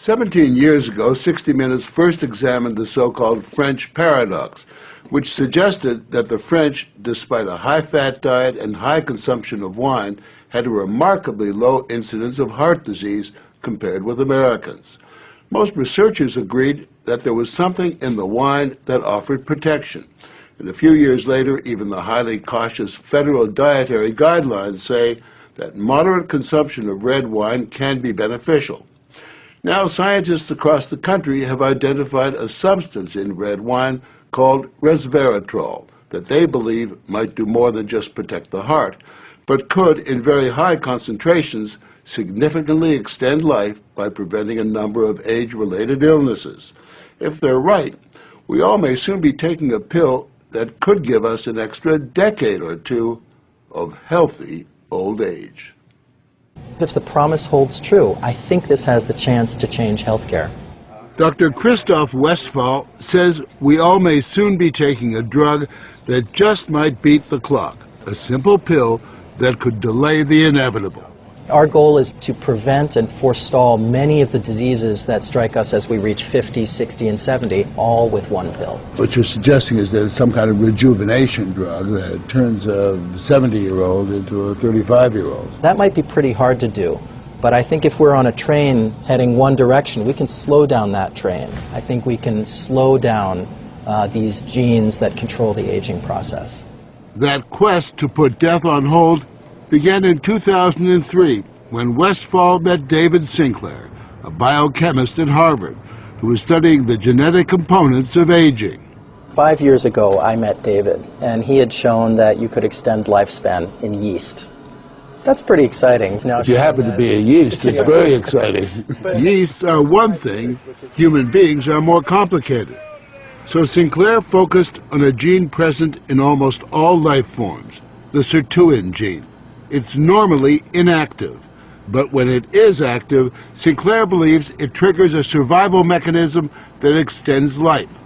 17 years ago, 60 Minutes first examined the so-called French paradox, which suggested that the French, despite a high-fat diet and high consumption of wine, had a remarkably low incidence of heart disease compared with Americans. Most researchers agreed that there was something in the wine that offered protection. And a few years later, even the highly cautious federal dietary guidelines say that moderate consumption of red wine can be beneficial. Now, scientists across the country have identified a substance in red wine called resveratrol that they believe might do more than just protect the heart, but could, in very high concentrations, significantly extend life by preventing a number of age-related illnesses. If they're right, we all may soon be taking a pill that could give us an extra decade or two of healthy old age. If the promise holds true, I think this has the chance to change healthcare. Dr. Christoph Westphal says we all may soon be taking a drug that just might beat the clock, a simple pill that could delay the inevitable. Our goal is to prevent and forestall many of the diseases that strike us as we reach 50, 60, and 70, all with one pill. What you're suggesting is there's some kind of rejuvenation drug that turns a 70-year-old into a 35-year-old. That might be pretty hard to do, but I think if we're on a train heading one direction, we can slow down that train. I think we can slow down these genes that control the aging process. That quest to put death on hold began in 2003 when Westphal met David Sinclair, a biochemist at Harvard, who was studying the genetic components of aging. 5 years ago, I met David, and he had shown that you could extend lifespan in yeast. That's pretty exciting. Now, if you happen to be a yeast, it's very exciting. Yeasts are one thing, human beings are more complicated. So Sinclair focused on a gene present in almost all life forms, the sirtuin gene. It's normally inactive, but when it is active, Sinclair believes it triggers a survival mechanism that extends life.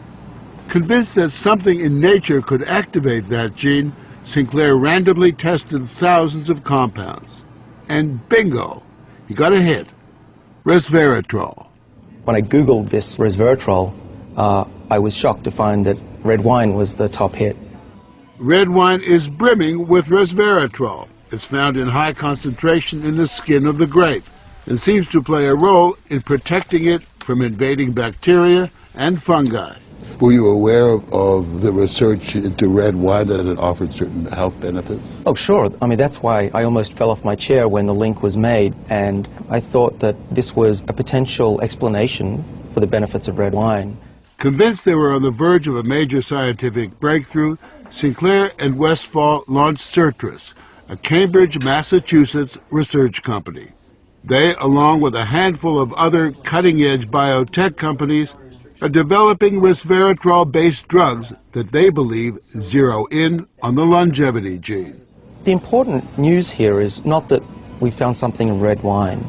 Convinced that something in nature could activate that gene, Sinclair randomly tested thousands of compounds. And bingo, he got a hit, resveratrol. When I Googled this resveratrol, I was shocked to find that red wine was the top hit. Red wine is brimming with resveratrol. It's found in high concentration in the skin of the grape and seems to play a role in protecting it from invading bacteria and fungi. Were you aware of the research into red wine that it offered certain health benefits? Oh, sure. I mean, that's why I almost fell off my chair when the link was made, and I thought that this was a potential explanation for the benefits of red wine. Convinced they were on the verge of a major scientific breakthrough, Sinclair and Westphal launched Certris, a Cambridge, Massachusetts research company. They, along with a handful of other cutting-edge biotech companies, are developing resveratrol-based drugs that they believe zero in on the longevity gene. The important news here is not that we found something in red wine.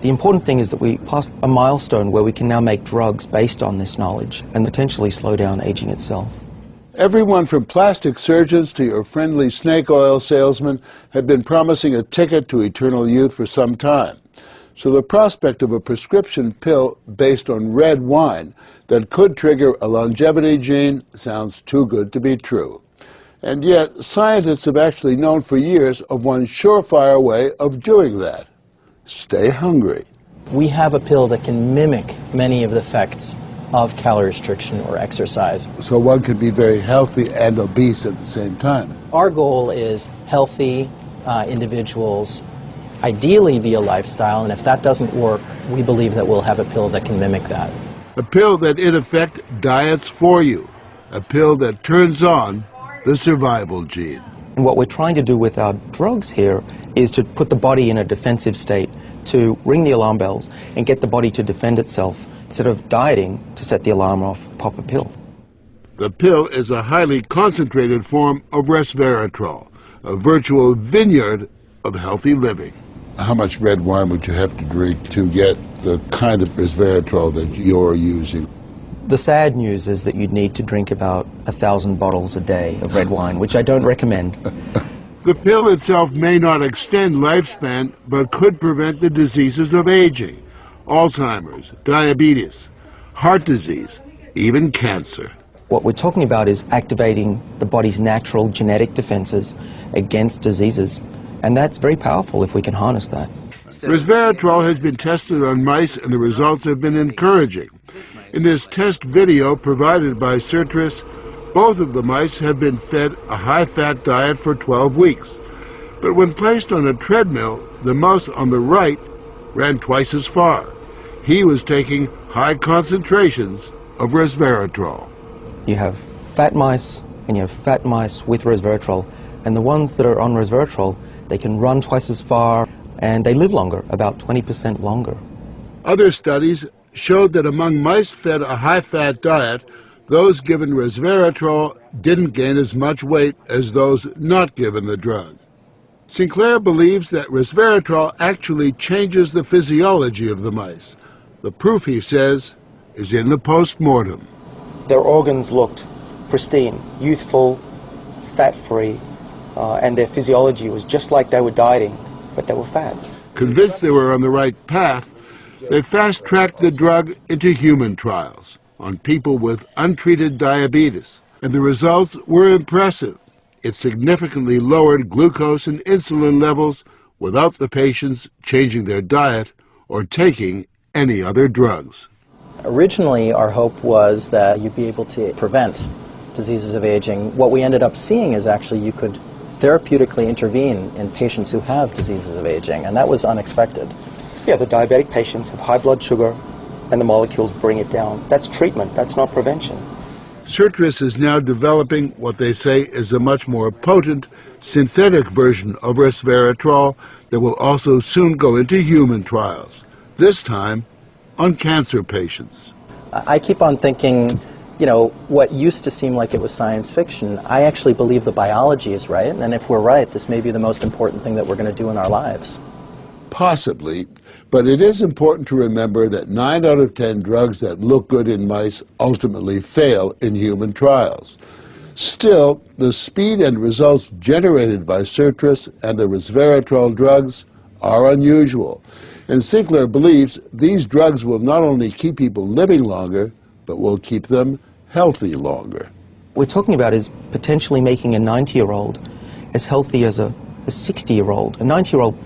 The important thing is that we passed a milestone where we can now make drugs based on this knowledge and potentially slow down aging itself. Everyone from plastic surgeons to your friendly snake oil salesman have been promising a ticket to eternal youth for some time. So the prospect of a prescription pill based on red wine that could trigger a longevity gene sounds too good to be true. And yet, scientists have actually known for years of one surefire way of doing that. Stay hungry. We have a pill that can mimic many of the effects of calorie restriction or exercise. So one could be very healthy and obese at the same time. Our goal is healthy individuals, ideally via lifestyle, and if that doesn't work, we believe that we'll have a pill that can mimic that. A pill that in effect diets for you. A pill that turns on the survival gene. And what we're trying to do with our drugs here is to put the body in a defensive state, to ring the alarm bells and get the body to defend itself, instead of dieting to set the alarm off, pop a pill. The pill is a highly concentrated form of resveratrol, a virtual vineyard of healthy living. How much red wine would you have to drink to get the kind of resveratrol that you're using? The sad news is that you'd need to drink about 1,000 bottles a day of red wine, which I don't recommend. The pill itself may not extend lifespan, but could prevent the diseases of aging. Alzheimer's, diabetes, heart disease, even cancer. What we're talking about is activating the body's natural genetic defenses against diseases, and that's very powerful if we can harness that. Resveratrol has been tested on mice, and the results have been encouraging. In this test video provided by Sertris, both of the mice have been fed a high-fat diet for 12 weeks. But when placed on a treadmill, the mouse on the right ran twice as far. He was taking high concentrations of resveratrol. You have fat mice and you have fat mice with resveratrol, and the ones that are on resveratrol, they can run twice as far and they live longer, about 20% longer. Other studies showed that among mice fed a high-fat diet, those given resveratrol didn't gain as much weight as those not given the drug. Sinclair believes that resveratrol actually changes the physiology of the mice. The proof, he says, is in the post-mortem. Their organs looked pristine, youthful, fat-free, and their physiology was just like they were dieting, but they were fat. Convinced they were on the right path, they fast-tracked the drug into human trials on people with untreated diabetes, and the results were impressive. It significantly lowered glucose and insulin levels without the patients changing their diet or taking any other drugs. Originally, our hope was that you'd be able to prevent diseases of aging. What we ended up seeing is actually you could therapeutically intervene in patients who have diseases of aging, and that was unexpected. Yeah, the diabetic patients have high blood sugar, and the molecules bring it down. That's treatment, that's not prevention. Sertris is now developing what they say is a much more potent synthetic version of resveratrol that will also soon go into human trials, this time on cancer patients. I keep on thinking, you know, what used to seem like it was science fiction, I actually believe the biology is right, and if we're right, this may be the most important thing that we're going to do in our lives. Possibly, but it is important to remember that 9 out of 10 drugs that look good in mice ultimately fail in human trials. Still, the speed and results generated by Sertris and the resveratrol drugs are unusual, and Sinclair believes these drugs will not only keep people living longer, but will keep them healthy longer. What we're talking about is potentially making a 90-year-old as healthy as a 60-year-old. A 90-year-old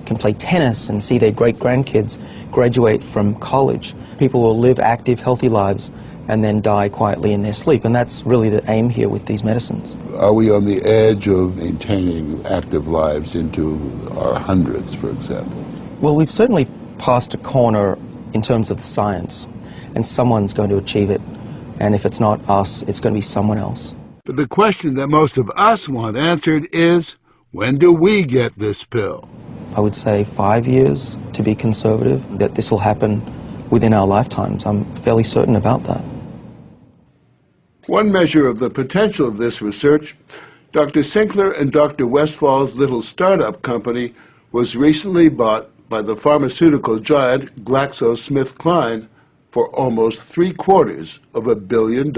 can play tennis and see their great-grandkids graduate from college. People will live active, healthy lives and then die quietly in their sleep, and that's really the aim here with these medicines. Are we on the edge of maintaining active lives into our hundreds, for example? Well, we've certainly passed a corner in terms of the science, and someone's going to achieve it, and if it's not us, it's going to be someone else. But the question that most of us want answered is, when do we get this pill? I would say 5 years, to be conservative, that this will happen within our lifetimes. I'm fairly certain about that. One measure of the potential of this research, Dr. Sinclair and Dr. Westfall's little startup company was recently bought by the pharmaceutical giant GlaxoSmithKline for almost $750 million.